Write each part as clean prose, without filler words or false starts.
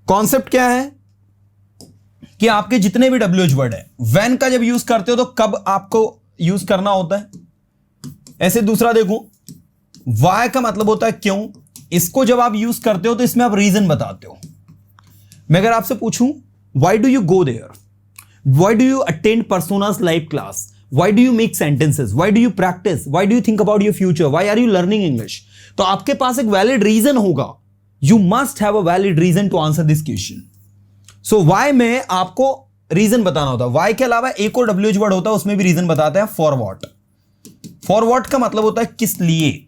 Concept क्या है कि आपके जितने भी WH वर्ड है, व्हेन का जब यूज करते हो तो कब आपको यूज करना होता है। ऐसे दूसरा देखो, वाई का मतलब होता है क्यों। इसको जब आप यूज करते हो तो इसमें आप रीजन बताते हो। मैं अगर आपसे पूछूं why do you go there, why do you attend Persona's live class, why do you make sentences, why do you practise, why do you think about your future, why are you learning English, तो आपके पास एक valid reason होगा। You must have a valid reason to answer this question. So why में आपको reason बताना होता है। वाई के अलावा एक और WH वर्ड होता है, उसमें भी रीजन बताते हैं, फॉर व्हाट। फॉर व्हाट का मतलब होता है किस लिए।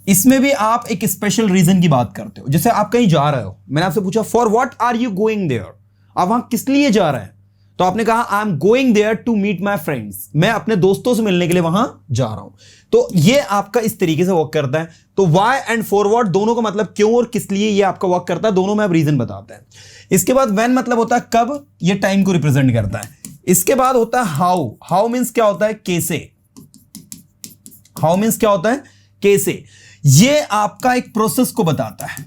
इसमें भी आप एक स्पेशल रीजन की बात करते हो। जैसे आप कहीं जा रहे हो, मैंने आपसे पूछा for what are you going there, आप वहां किस लिए जा रहे हैं, तो आपने कहा I am going there to meet my friends, मैं अपने दोस्तों से मिलने के लिए वहां जा रहा हूं। तो ये आपका इस तरीके से वर्क करता है। तो वाई एंड फॉर व्हाट दोनों का मतलब क्यों और किस लिए ये आपका वर्क करता है, दोनों में आप रीजन बताते हैं। इसके बाद व्हेन मतलब होता है कब, ये टाइम को रिप्रेजेंट करता है। इसके बाद होता है हाउ। हाउ मींस क्या होता है, कैसे। हाउ मींस क्या होता है, कैसे। ये आपका एक प्रोसेस को बताता है।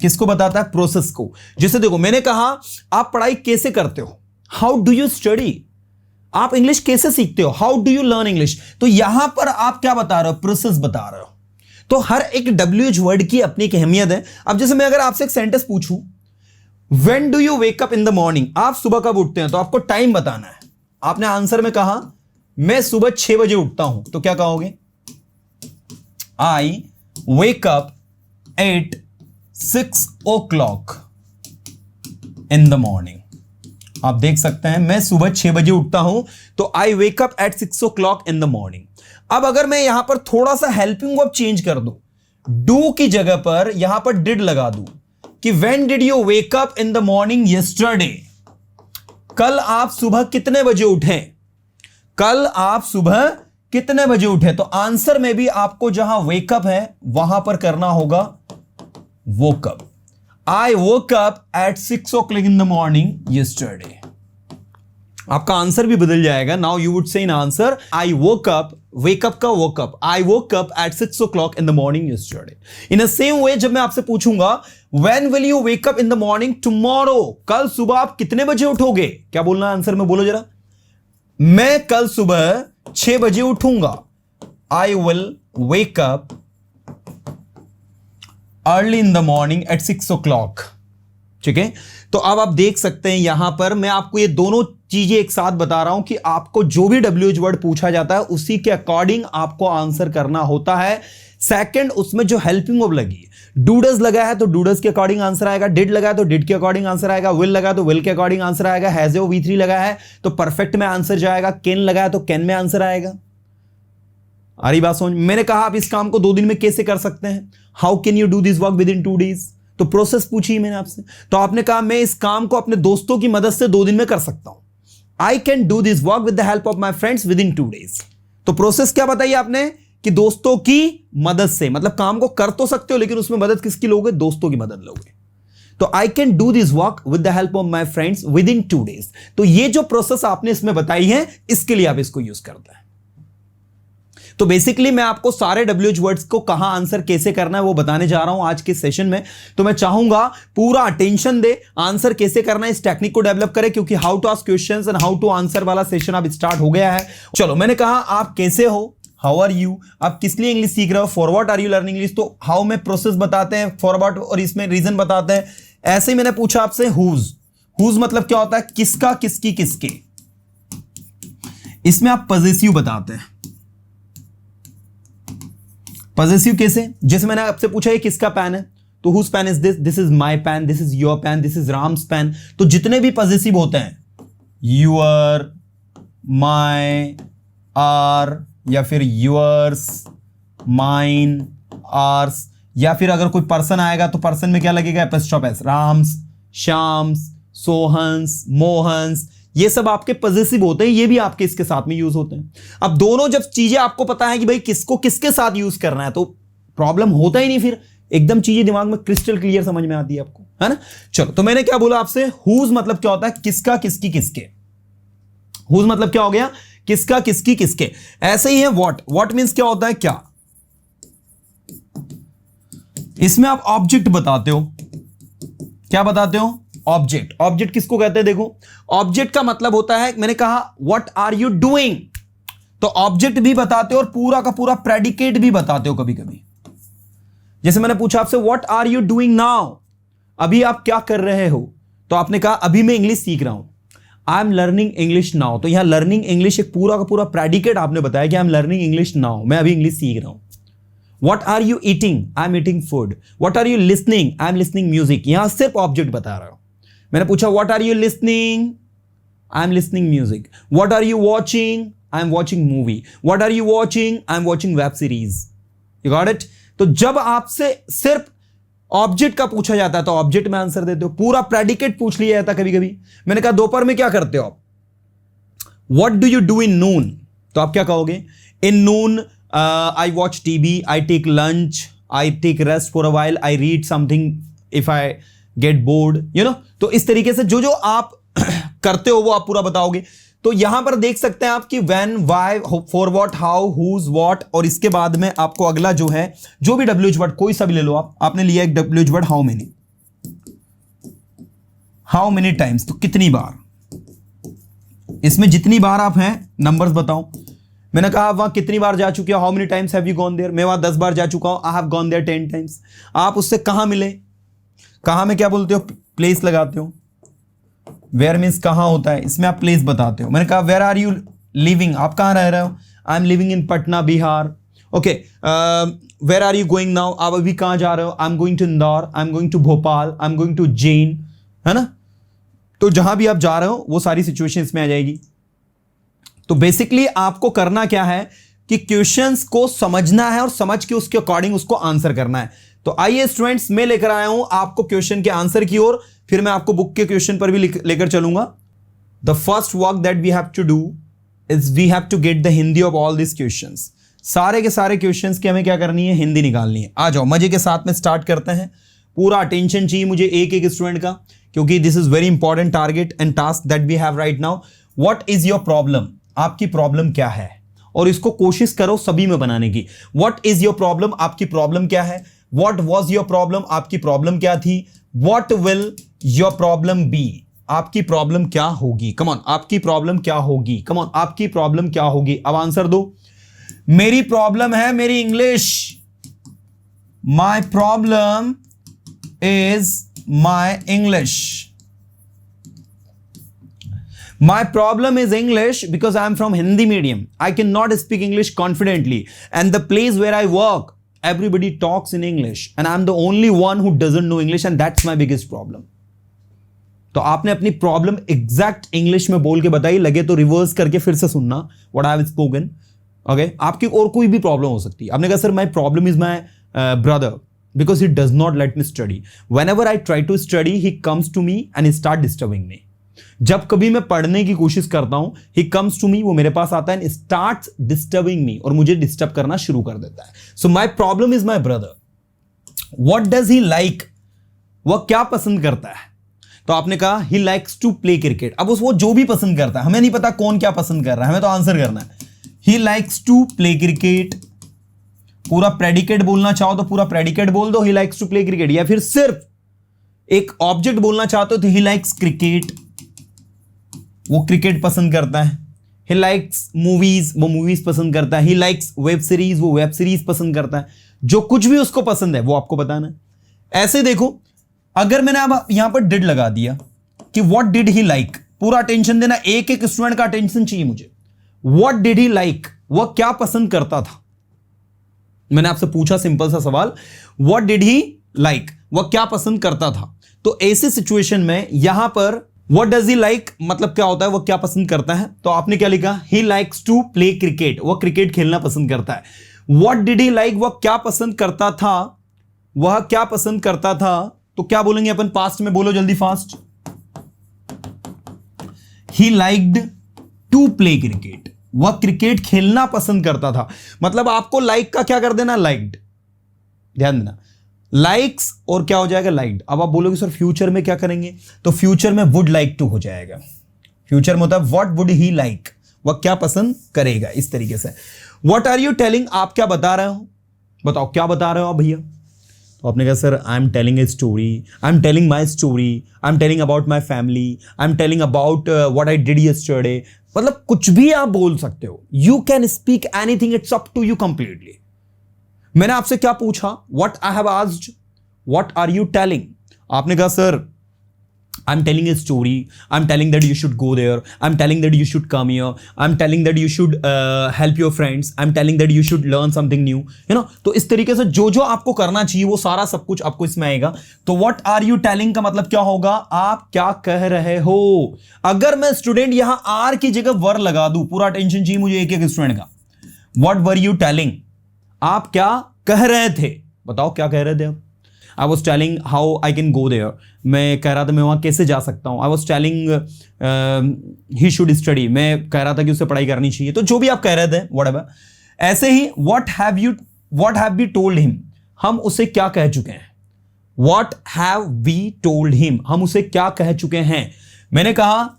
किसको बताता है, प्रोसेस को। जैसे देखो मैंने कहा आप पढ़ाई कैसे करते हो, हाउ डू यू स्टडी, आप इंग्लिश कैसे सीखते हो, how do you learn English. तो यहां पर आप क्या बता रहे हो, प्रोसेस बता रहे हो। तो हर एक WH वर्ड की अपनी एक अहमियत है। अब जैसे मैं अगर आपसे एक सेंटेंस पूछूं when do you wake up in the morning, आप सुबह कब उठते हैं, तो आपको टाइम बताना है। आपने आंसर में कहा मैं सुबह 6 बजे उठता हूं, तो क्या कहोगे, I wake up at 6 o'clock in the morning. आप देख सकते हैं मैं सुबह 6 बजे उठता हूं, तो I wake up at 6 o'clock in the morning. अब अगर मैं यहां पर थोड़ा सा हेल्पिंग वर्ब चेंज कर दूं, डू की जगह पर यहां पर डिड लगा दूं कि when did you wake up in the morning yesterday, कल आप सुबह कितने बजे उठे, कल आप सुबह कितने बजे उठे। तो आंसर में भी आपको जहां वेकअप है वहां पर करना होगा woke up. I woke up at 6 o'clock in the morning yesterday. आपका आंसर भी बदल जाएगा। Now you would say in answer I woke up, wake up का woke up, I woke up at 6 o'clock in the morning yesterday. In the same way जब मैं आपसे पूछूंगा when will you wake up in the morning tomorrow, कल सुबह आप कितने बजे उठोगे, क्या बोलना है आंसर में, बोलो जरा। मैं कल सुबह 6 बजे उठूंगा, I will wake up early in the morning at 6 o'clock। ठीक है, तो अब आप देख सकते हैं यहां पर मैं आपको ये दोनों चीजें एक साथ बता रहा हूं कि आपको जो भी WH वर्ड पूछा जाता है उसी के अकॉर्डिंग आपको आंसर करना होता है। सेकंड, उसमें जो हेल्पिंग वर्ब लगी, डूडस लगा है तो डूडस के अकॉर्डिंग आंसर आएगा, डिड लगा है तो डिड के अकॉर्डिंग आंसर आएगा, विल लगा है तो विल के अकॉर्डिंग आंसर आएगा, हैज ओ V3 लगा है तो परफेक्ट में आंसर जाएगा, कैन लगा है तो कैन में आंसर आएगा। आ रही बात समझ। मैंने कहा आप इस काम को 2 दिन में कैसे कर सकते हैं, how can you do this work with in 2 days, तो प्रोसेस पूछी मैंने आपसे, तो आपने कहा मैं इस काम को अपने दोस्तों की मदद से 2 दिन में कर सकता हूं। I can do this work with the help of my friends with in 2 days। तो प्रोसेस क्या बताइए आपने कि दोस्तों की मदद से, मतलब काम को कर तो सकते हो लेकिन उसमें मदद किसकी लोगे, दोस्तों की मदद लोगे। तो I can do this work with the help of my friends with in 2 days। तो ये जो प्रोसेस आपने इसमें बताई है इसके लिए आप इसको यूज करते हैं। तो बेसिकली मैं आपको सारे WH वर्ड्स को कहां आंसर कैसे करना है वो बताने जा रहा हूं आज के सेशन में। तो मैं चाहूंगा पूरा अटेंशन दे, आंसर कैसे करना है इस टेक्निक को डेवलप करें, क्योंकि how to ask questions and how to answer वाला सेशन अब स्टार्ट हो गया है। चलो, मैंने कहा आप कैसे हो, हाउ आर यू, आप किस लिए इंग्लिश सीख रहे हो, for what are you learning English, तो हाउ में प्रोसेस बताते हैं, फॉर व्हाट और इसमें रीजन बताते हैं। ऐसे ही मैंने पूछा आपसे हुज, हुज मतलब क्या होता है, किसका, किसकी, किसके, इसमें आप पॉजेसिव बताते हैं। पॉजेसिव कैसे, जैसे मैंने आपसे पूछा ये किसका पेन है, तो whose pen is this, this is my pen, this is your pen, this is Ram's pen. तो जितने भी पॉजेसिव होते हैं, यूर, माई, आर, या फिर योर्स, माइन, आर्स, या फिर अगर कोई पर्सन आएगा तो पर्सन में क्या लगेगा, एपिस्ट्रोफ एस, राम्स, श्याम्स, सोहंस, मोहंस, ये सब आपके पॉजेसिव होते हैं, ये भी आपके इसके साथ में यूज होते हैं। अब दोनों जब चीजें आपको पता है कि भाई किसको किसके साथ यूज करना है तो प्रॉब्लम होता ही नहीं, फिर एकदम चीजें दिमाग में क्रिस्टल क्लियर समझ में आती है आपको, है ना। चलो, तो मैंने क्या बोला आपसे, हुज मतलब क्या होता है, किसका, किसकी, किसके। हुज मतलब क्या हो गया, किसका, किसकी, किसके। ऐसे ही है व्हाट, व्हाट मींस क्या होता है, क्या। इसमें आप ऑब्जेक्ट बताते हो, क्या बताते हो? ऑब्जेक्ट। ऑब्जेक्ट किसको कहते हैं? देखो, ऑब्जेक्ट का मतलब होता है, मैंने कहा व्हाट आर यू डूइंग, तो ऑब्जेक्ट भी बताते हो और पूरा का पूरा प्रेडिकेट भी बताते हो कभी कभी। जैसे मैंने पूछा आपसे what are you doing now, अभी आप क्या कर रहे हो, तो आपने कहा अभी मैं इंग्लिश सीख रहा हूं, I am learning English now. तो यहां लर्निंग इंग्लिश एक पूरा का पूरा प्रेडिकेट आपने बताया कि I am learning English now, मैं अभी इंग्लिश सीख रहा हूं। What are you eating? I'm eating food. What are you listening? I'm listening music. यहां सिर्फ ऑब्जेक्ट बता रहा हूं। मैंने पूछा What are you listening? I'm listening music. What are you watching? I'm watching movie. What are you watching? I'm watching web series. You got it? तो जब आपसे सिर्फ ऑब्जेक्ट का पूछा जाता है तो ऑब्जेक्ट में आंसर देते हो, पूरा प्रेडिकेट पूछ लिया जाता कभी कभी। मैंने कहा दोपहर में क्या करते हो आप? What do you do in noon? तो आप क्या कहोगे? In noon I watch TV, I take lunch, I take rest for a while, I read something if I get bored, you know। तो इस तरीके से जो जो आप करते हो वो आप पूरा बताओगे। तो यहां पर देख सकते हैं आप कि when, why, for what, how, whose, what, और इसके बाद में आपको अगला जो है, जो भी WH वर्ड कोई सा भी ले लो आप, आपने लिया एक WH word how many, how many times, तो कितनी बार, इसमें जितनी बार आप हैं नंबर्स बताओ। मैंने कहा आप वहां कितनी बार जा चुके हो, how many times have you gone there, मैं वहां 10 बार जा चुका हूं, I have gone there 10 times. आप उससे कहां मिले, कहां में क्या बोलते हो? प्लेस लगाते हो। वेयर मीन्स कहां होता है, इसमें आप प्लेस बताते हो। मैंने कहा वेयर आर यू लिविंग, आप कहां रह रहे हो? I am living in Patna Bihar. Okay, where are you going now, आप अभी कहां जा रहे हो? I am going to Indore, I am going to Bhopal, I am going to Jain, है ना। तो जहां भी आप जा रहे हो वो सारी सिचुएशन इसमें आ जाएगी। तो बेसिकली आपको करना क्या है कि क्वेश्चंस को समझना है और समझ के उसके अकॉर्डिंग उसको आंसर करना है। तो आइए स्टूडेंट्स, मैं लेकर आया हूं आपको क्वेश्चन के आंसर की ओर, फिर मैं आपको बुक के क्वेश्चन पर भी लेकर चलूंगा। The first work that we have to do is we have to get the Hindi of all this questions. सारे के सारे क्वेश्चंस की हमें क्या करनी है? हिंदी निकालनी है। आ जाओ मजे के साथ में स्टार्ट करते हैं। पूरा अटेंशन चाहिए मुझे एक एक स्टूडेंट का, क्योंकि this is very important target and task that we have right now. What is your problem, आपकी प्रॉब्लम क्या है, और इसको कोशिश करो सभी में बनाने की। व्हाट इज योर प्रॉब्लम, आपकी प्रॉब्लम क्या है। व्हाट वाज योर प्रॉब्लम, आपकी प्रॉब्लम क्या थी। What will your problem be, आपकी प्रॉब्लम क्या होगी। कम ऑन, आपकी प्रॉब्लम क्या होगी। कम ऑन, आपकी प्रॉब्लम क्या होगी। अब आंसर दो। मेरी प्रॉब्लम है मेरी English, my problem is my English. My problem is English because I am from Hindi medium. I cannot speak English confidently. And the place where I work, everybody talks in English. And I am the only one who doesn't know English, and that's my biggest problem. तो आपने अपनी problem exact English में बोल के बताई, लगे तो reverse करके फिर से सुनना what I have spoken. Okay? आपकी और कोई भी प्रॉब्लम हो सकती है। आपने कहा sir my problem is my brother because he does not let me study. Whenever I try to study, he comes to me and he start disturbing me. जब कभी मैं पढ़ने की कोशिश करता हूं, he comes to me, वो मेरे पास आता है and starts disturbing me, और मुझे डिस्टर्ब करना शुरू कर देता है। So my problem is my brother. What does he like? वह क्या पसंद करता है? तो आपने कहा he likes to play cricket. अब वो जो भी पसंद करता है, हमें नहीं पता कौन क्या पसंद कर रहा है, हमें तो आंसर करना है। He likes to play cricket. पूरा प्रेडिकेट बोलना चाहो तो पूरा प्रेडिकेट बोल दो, he likes to play cricket, या फिर सिर्फ एक ऑब्जेक्ट बोलना चाहते हो तो he likes cricket, वो क्रिकेट पसंद करता है। He likes movies, वो मूवीज पसंद करता है। He likes वेब सीरीज, वो वेब सीरीज पसंद करता है। जो कुछ भी उसको पसंद है वो आपको बताना है। ऐसे देखो, अगर मैंने अब यहां पर डिड लगा दिया कि what did he like, पूरा अटेंशन देना, एक एक स्टूडेंट का अटेंशन चाहिए मुझे। What did he like, वह क्या पसंद करता था। मैंने आपसे पूछा सिंपल सा सवाल, What did he like, वह क्या पसंद करता था। तो ऐसे सिचुएशन में यहां पर What does he like मतलब क्या होता है, वो क्या पसंद करता है। तो आपने क्या लिखा? He likes to play cricket, वो क्रिकेट खेलना पसंद करता है। What did he like, वह क्या पसंद करता था, वह क्या पसंद करता था। तो क्या बोलेंगे अपन पास्ट में, बोलो जल्दी fast. He liked to play cricket, वह क्रिकेट खेलना पसंद करता था। मतलब आपको लाइक का क्या कर देना, लाइक्ड, ध्यान देना, लाइक्स और क्या हो जाएगा, लाइक्ड। अब आप बोलोगे सर फ्यूचर में क्या करेंगे, तो फ्यूचर में वुड लाइक टू हो जाएगा। फ्यूचर में होता है व्हाट वुड ही लाइक, वह क्या पसंद करेगा, इस तरीके से। व्हाट आर यू टेलिंग, आप क्या बता रहे हो, बताओ क्या बता रहे हो आप भैया। तो आपने कहा sir I am telling a story, I am telling my story, I am telling about my family, I am telling about what I did yesterday. मतलब कुछ भी आप बोल सकते हो, you can speak anything, it's up to you completely. मैंने आपसे क्या पूछा, what I have asked, what are you telling? आपने कहा sir I'm telling a story, I'm telling that you should go there, I'm telling that you should come here, I'm telling that you should help your friends, I'm telling that you should learn something new, you know। तो इस तरीके से जो जो आपको करना चाहिए वो सारा सब कुछ आपको इसमें आएगा। तो what are you telling का मतलब क्या होगा, आप क्या कह रहे हो। अगर मैं स्टूडेंट यहां आर की जगह वर लगा दूं, पूरा अटेंशन चाहिए मुझे एक एक स्टूडेंट का। What were you telling, आप क्या कह रहे थे, बताओ क्या कह रहे थे आप। I was telling how I can go there, मैं कह रहा था मैं वहां कैसे जा सकता हूं। I was telling he should study, मैं कह रहा था कि उसे पढ़ाई करनी चाहिए। तो जो भी आप कह रहे थे whatever। ऐसे ही what have we told him, हम उसे क्या कह चुके हैं। What have we told him, हम उसे क्या कह चुके हैं। मैंने कहा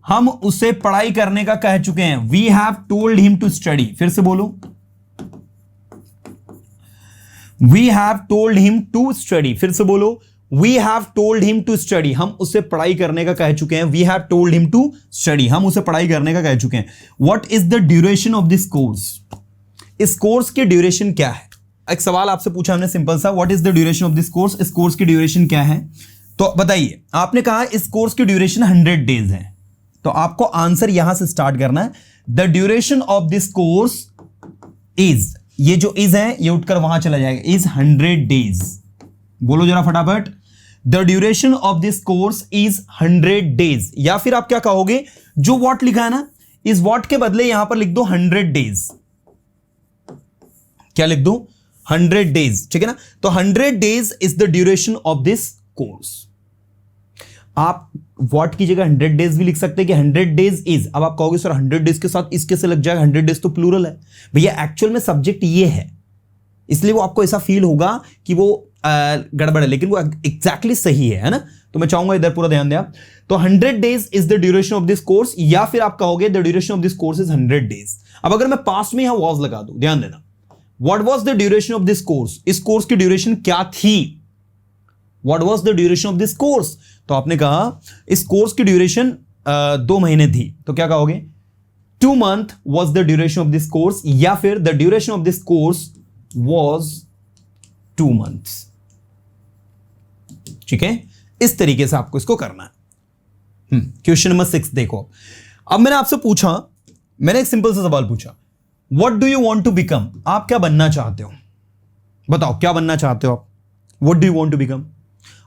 हम उसे पढ़ाई करने का कह चुके हैं, we have told him to study। फिर से बोलो, We have told him to study। फिर से बोलो, We have told him to study। हम उसे पढ़ाई करने का कह चुके हैं, We have told him to study। हम उसे पढ़ाई करने का कह चुके हैं। What is the duration of this course? इस कोर्स की ड्यूरेशन क्या है। एक सवाल आपसे पूछा हमने सिंपल सा, What is the duration of this course? इस कोर्स की ड्यूरेशन क्या है। तो बताइए, आपने कहा इस कोर्स की ड्यूरेशन 100 डेज है, तो आपको आंसर यहां से स्टार्ट करना है। The duration of this course is, ये जो इज है ये उठकर वहां चला जाएगा, इज 100 डेज। बोलो जरा फटाफट, the duration of this course is 100 days. या फिर आप क्या कहोगे, जो व्हाट लिखा है ना, इस व्हाट के बदले यहां पर लिख दो 100 डेज। क्या लिख दो, 100 डेज, ठीक है ना। तो 100 days is the duration of this course. आप व्हाट की जगह 100 डेज भी लिख सकते हैं कि 100 डेज इज। अब आप कहोगे सर 100 डेज के साथ इसके से लग जाएगा, 100 डेज तो प्लूरल है। भैया एक्चुअल में सब्जेक्ट ये है, इसलिए वो आपको ऐसा फील होगा कि वो गड़बड़ है, लेकिन वो एग्जैक्टली सही है ना। तो मैं चाहूंगा इधर पूरा ध्यान दें। तो 100 days is the duration of this course, या फिर आप कहोगे the duration of this course is 100 days. अब अगर मैं पास्ट में यहां वॉज लगा दूं, ध्यान देना, what was the duration of this course, इस कोर्स की ड्यूरेशन क्या थी। What was the duration of this course, तो आपने कहा इस कोर्स की ड्यूरेशन 2 महीने थी, तो क्या कहोगे 2 months was the duration of this course, या फिर the duration of this course was 2 months। ठीक है, इस तरीके से आपको इसको करना है। क्वेश्चन नंबर 6 देखो। अब मैंने आपसे पूछा, मैंने एक सिंपल सा सवाल पूछा, what do you want to become, आप क्या बनना चाहते हो, बताओ क्या बनना चाहते हो आप। what do you want to become,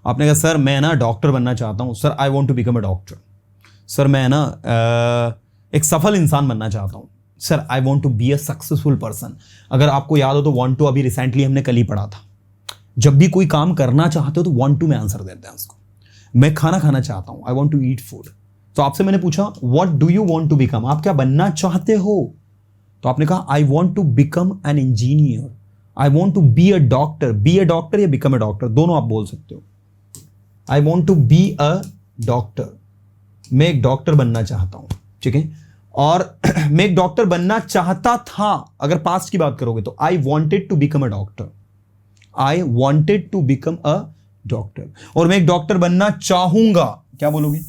आपने कहा सर मैं ना डॉक्टर बनना चाहता हूं, sir I want to become a doctor. Sir मैं ना एक सफल इंसान बनना चाहता हूं, sir I want to be a successful person. अगर आपको याद हो तो वांट टू अभी रिसेंटली हमने कल ही पढ़ा था। जब भी कोई काम करना चाहते हो तो वांट टू में आंसर देते हैं उसको। मैं खाना खाना चाहता हूं, I want to eat food. तो आपसे मैंने पूछा what do you want to become, आप क्या बनना चाहते हो। तो आपने कहा I want to become an engineer, I want to be a doctor. Be a doctor या बिकम अ डॉक्टर दोनों आप बोल सकते हो। I want to be a doctor, मैं एक डॉक्टर बनना चाहता हूं, ठीक है। और मैं एक डॉक्टर बनना चाहता था, अगर पास्ट की बात करोगे तो I wanted to become a doctor, I wanted to become a doctor. और मैं एक डॉक्टर बनना चाहूंगा, क्या बोलोगे,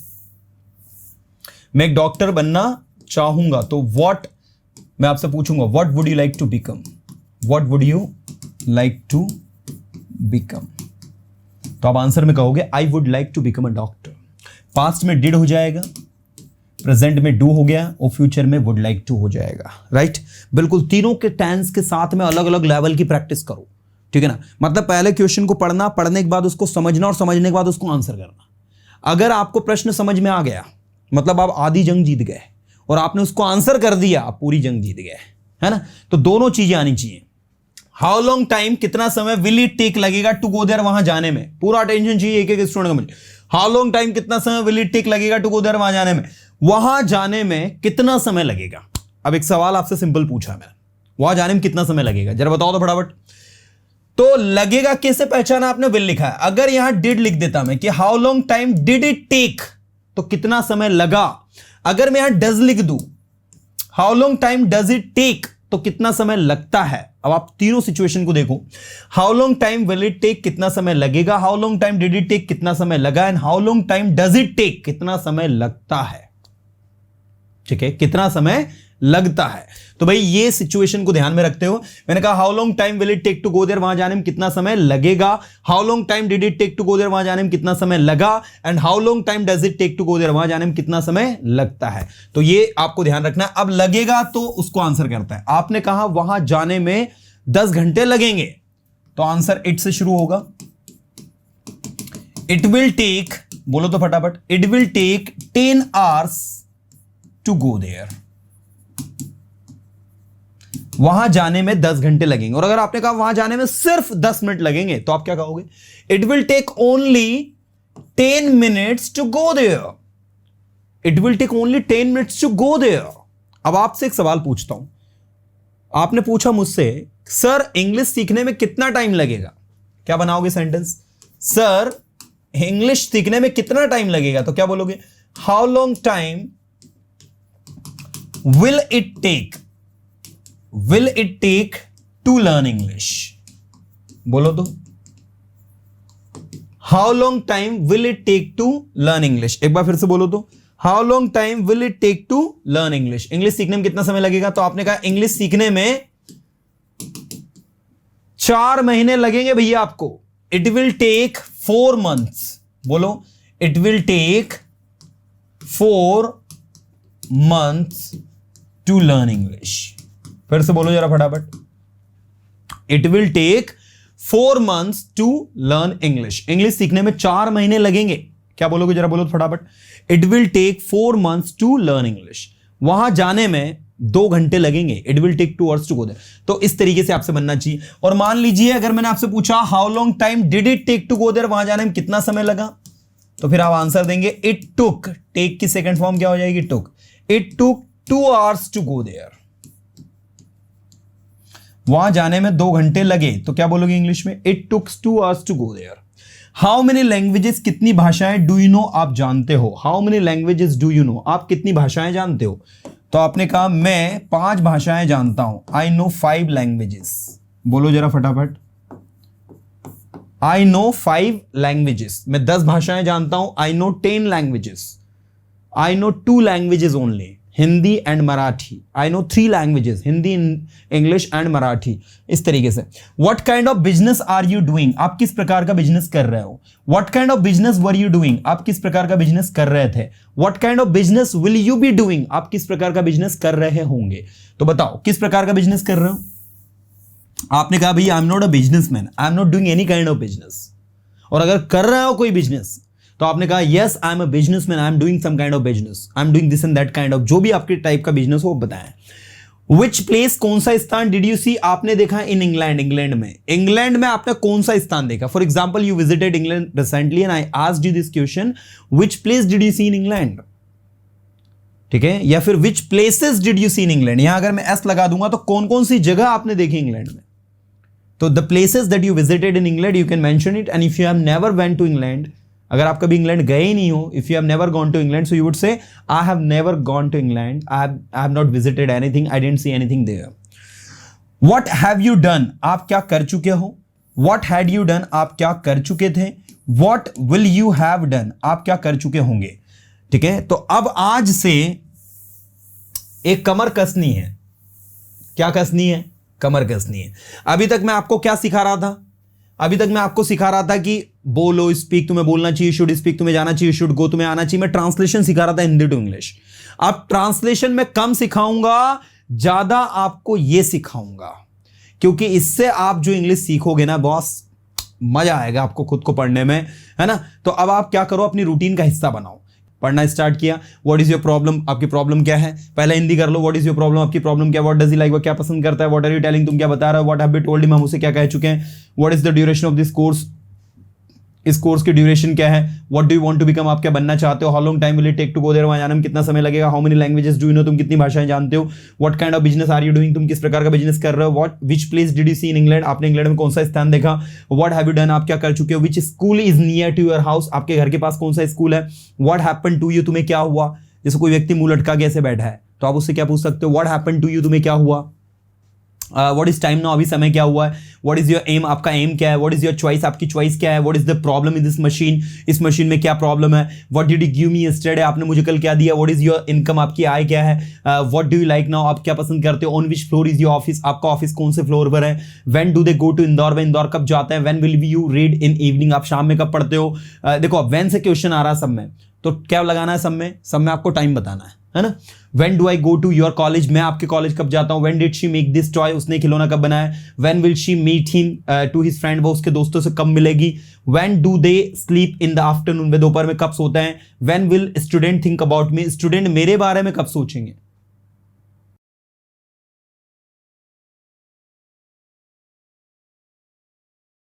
मैं एक डॉक्टर बनना चाहूंगा। तो व्हाट, मैं आपसे पूछूंगा what would you like to become, what would you like to become. तो आप आंसर में कहोगे I would like to become a doctor. Past में डिड हो जाएगा, प्रेजेंट में डू हो गया, और फ्यूचर में वुड लाइक टू हो जाएगा, राइट। बिल्कुल तीनों के टेंस के साथ में अलग अलग लेवल की प्रैक्टिस करो, ठीक है ना। मतलब पहले क्वेश्चन को पढ़ना, पढ़ने के बाद उसको समझना, और समझने के बाद उसको आंसर करना। अगर आपको प्रश्न समझ में आ गया मतलब आप आधी जंग जीत गए, और आपने उसको आंसर कर दिया आप पूरी जंग जीत गए, है ना। तो दोनों चीजें आनी चाहिए। हाउ लॉन्ग टाइम, कितना समय, विल इट टेक, लगेगा टू गो देयर, वहां जाने में। पूरा अटेंशन चाहिए एक एक स्टूडेंट को मुझे। हाउ लॉन्ग टाइम, कितना समय, विल इट टेक, लगेगा टू गो देयर, वहां जाने में। वहां जाने में कितना समय लगेगा। अब एक सवाल आपसे सिंपल पूछा मैंने, वहां जाने में कितना समय लगेगा, जरा बताओ तो फटाफट। तो लगेगा कैसे पहचाना आपने, विल लिखा है। अगर यहां डिड लिख देता मैं कि how long time did it take, तो कितना समय लगा। अगर मैं यहां डज लिख दूं, how long time does it take, तो कितना समय लगता है। अब आप तीनों सिचुएशन को देखो, how long time will it take, कितना समय लगेगा, how long time did it take, कितना समय लगा, and how long time does it take, कितना समय लगता है। ठीक है, कितना समय लगता है। तो भाई ये सिचुएशन को ध्यान में रखते हो। मैंने कहा how long time will it take to go there, वहां जाने में कितना समय लगेगा, how long time did it take to go there, वहां जाने में कितना समय लगा, and how long time does it take to go there, वहां जाने में कितना समय लगता है। तो ये आपको ध्यान रखना है। अब लगेगा तो उसको आंसर करता है। आपने कहा वहां जाने में 10 घंटे लगेंगे, तो आंसर इट से शुरू होगा। इट विल टेक, बोलो तो फटाफट, it will take 10 hours to go there, वहां जाने में 10 घंटे लगेंगे। और अगर आपने कहा वहां जाने में सिर्फ 10 मिनट लगेंगे, तो आप क्या कहोगे, it will take only 10 minutes to go there, it will take only 10 minutes to go there. अब आपसे एक सवाल पूछता हूं, आपने पूछा मुझसे सर इंग्लिश सीखने में कितना टाइम लगेगा, क्या बनाओगे सेंटेंस, सर इंग्लिश सीखने में कितना टाइम लगेगा, तो क्या बोलोगे, how long time will it take, will it take to learn English, बोलो तो, how long time will it take to learn English, एक बार फिर से बोलो तो, how long time will it take to learn English, English सीखने में कितना समय लगेगा। तो आपने कहा इंग्लिश सीखने में 4 महीने लगेंगे भैया आपको, it will take 4 months, बोलो it will take 4 months to learn English, फिर से बोलो जरा फटाफट, it will take 4 months to learn English, English सीखने में 4 महीने लगेंगे। क्या बोलोगे जरा बोलो फटाफट, it will take 4 months to learn English, वहां जाने में 2 घंटे लगेंगे, it will take 2 hours to go there. तो इस तरीके से आपसे बनना चाहिए। और मान लीजिए अगर मैंने आपसे पूछा how long time did it take to go there, वहां जाने में कितना समय लगा, तो फिर आप आंसर देंगे इट टुक, टेक की सेकंड फॉर्म क्या हो जाएगी, took, it took 2 hours to go there, वहां जाने में 2 घंटे लगे, तो क्या बोलोगे इंग्लिश में, it took 2 hours to go there. How many languages, कितनी भाषाएं डू यू नो, आप जानते हो, how many languages do you know, आप कितनी भाषाएं जानते हो। तो आपने कहा मैं 5 भाषाएं जानता हूं, आई नो 5 लैंग्वेजेस, बोलो जरा फटाफट, आई नो 5 लैंग्वेजेस, मैं 10 भाषाएं जानता हूं, I know 10 languages, I know 2 languages only, Hindi and Marathi, I know 3 languages, Hindi, English and Marathi. इस तरीके से what kind of business are you doing, आप किस प्रकार का बिजनेस कर रहे हो, what kind of business were you doing, आप किस प्रकार का बिजनेस कर रहे थे, what kind of business will you be doing, आप किस प्रकार का बिजनेस कर रहे होंगे। तो बताओ किस प्रकार का बिजनेस कर रहे हो। आपने कहा भैया I am not a businessman, I am not doing any kind of business. और अगर कर रहे हो कोई बिजनेस, तो आपने कहा yes I am a businessman, I am doing some kind of business, I am doing this and that kind of, जो भी आपके टाइप का बिजनेस हो बताएं। विच प्लेस, कौन सा स्थान, डिड यू सी, आपने देखा इन इंग्लैंड, इंग्लैंड में, इंग्लैंड में आपने कौन सा स्थान देखा। For example you visited England recently and I asked you this question, which place did you see in England, ठीक है, या फिर which places did you see in England. यहां अगर मैं एस लगा दूंगा तो कौन कौन सी जगह आपने देखी इंग्लैंड में। तो the places that you visited in England you can mention it, and if you have never went to England, अगर आप कभी इंग्लैंड गए ही नहीं हो, if you have never gone to England, so you would say I have never gone to England, I have not visited anything, I didn't see anything there. What have you done, आप क्या कर चुके हो, what had you done, आप क्या कर चुके थे, what will you have done, आप क्या कर चुके होंगे। ठीक है, तो अब आज से एक कमर कसनी है, क्या कसनी है, कमर कसनी है। अभी तक मैं आपको क्या सिखा रहा था, अभी तक मैं आपको सिखा रहा था कि बोलो, स्पीक तुम्हें बोलना चाहिए, शुड स्पीक तुम्हें जाना चाहिए, शुड गो तुम्हें आना चाहिए। मैं ट्रांसलेशन सिखा रहा था हिंदी टू इंग्लिश। अब ट्रांसलेशन में कम सिखाऊंगा, ज्यादा आपको यह सिखाऊंगा, क्योंकि इससे आप जो इंग्लिश सीखोगे ना बॉस, मजा आएगा आपको खुद को पढ़ने में, है ना। तो अब आप क्या करो, अपनी रूटीन का हिस्सा बनाओ। पढ़ना स्टार्ट किया, व्हाट इज योर प्रॉब्लम, आपकी प्रॉब्लम क्या है, पहले हिंदी कर लो, व्हाट इज योर प्रॉब्लम, आपकी प्रॉब्लम क्या, व्हाट डज ही लाइक, वो क्या पसंद करता है, व्हाट आर यू टेलिंग, तुम क्या बता रहे हो, what have you told him, हम उसे क्या कह चुके हैं, what is the duration of this course, इस कोर्स की ड्यूरेशन क्या है, what do you want to become, आप क्या बनना चाहते हो, how long time will it take to go there, वहां जाने में कितना समय लगेगा, how many languages do you know, तुम कितनी भाषाएं जानते हो, what kind of business are you doing, तुम किस प्रकार का बिजनेस कर रहे हो, what which place did you see in England, आपने इंग्लैंड में कौन सा स्थान देखा, व्हाट हैव यू डन, आप क्या कर चुके हो, which school is near to your house, आपके घर के पास कौन सा स्कूल है, व्हाट हैपेंड टू यू, तुम्हें क्या हुआ। जैसे कोई व्यक्ति मुंह लटका के ऐसे बैठा है तो आप उससे क्या पूछ सकते हो, व्हाट हैपेंड टू यू, तुम्हें क्या हुआ। व्हाट इज टाइम नाउ, अभी समय क्या हुआ है, व्हाट इज योर एम, आपका एम क्या है, व्हाट इज योर चॉइस, आपकी चॉइस क्या है, what is the problem in this machine, इस मशीन में क्या प्रॉब्लम है, what did you give me yesterday, आपने मुझे कल क्या दिया, व्हाट इज योर इनकम, आपकी आय क्या है, what do you like now, आप क्या पसंद करते हो, on which floor is your office, आपका ऑफिस कौन से फ्लोर पर है, when do they go to Indore, वे इंदौर कब जाते हैं, when will you read in evening, आप शाम में कब पढ़ते हो। देखो अब व्हेन से क्वेश्चन आ रहा है सब में, तो क्या लगाना है सब में आपको टाइम बताना है ना। When do I go to your college, मैं आपके कॉलेज कब जाता हूँ, when did she make this toy, उसने खिलौना कब बनाया, when will she meet him to his friend, वो उसके दोस्तों से कब मिलेगी, when do they sleep in the afternoon, वे दोपहर में कब सोते हैं, when will student think about me, student मेरे बारे में कब सोचेंगे,